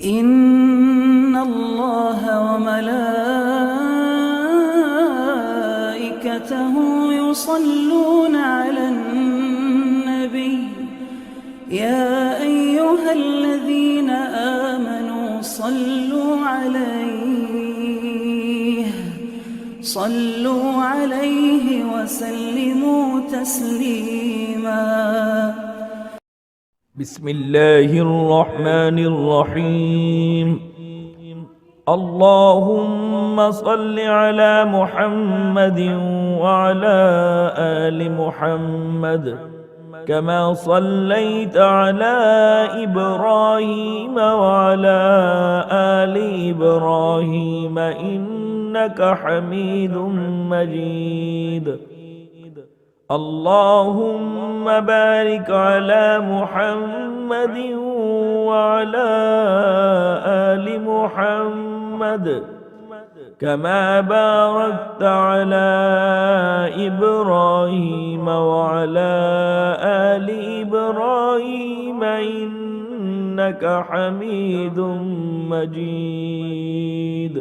إن الله وملائكته يصلون على النبي يا أيها الذين آمنوا صلوا عليه وسلموا تسليما. بسم الله الرحمن الرحيم. اللهم صل على محمد وعلى آل محمد كما صليت على إبراهيم وعلى آل إبراهيم إنك حميد مجيد. اللهم بارك على محمد وعلى آل محمد كما باركت على إبراهيم وعلى آل إبراهيم إنك حميد مجيد.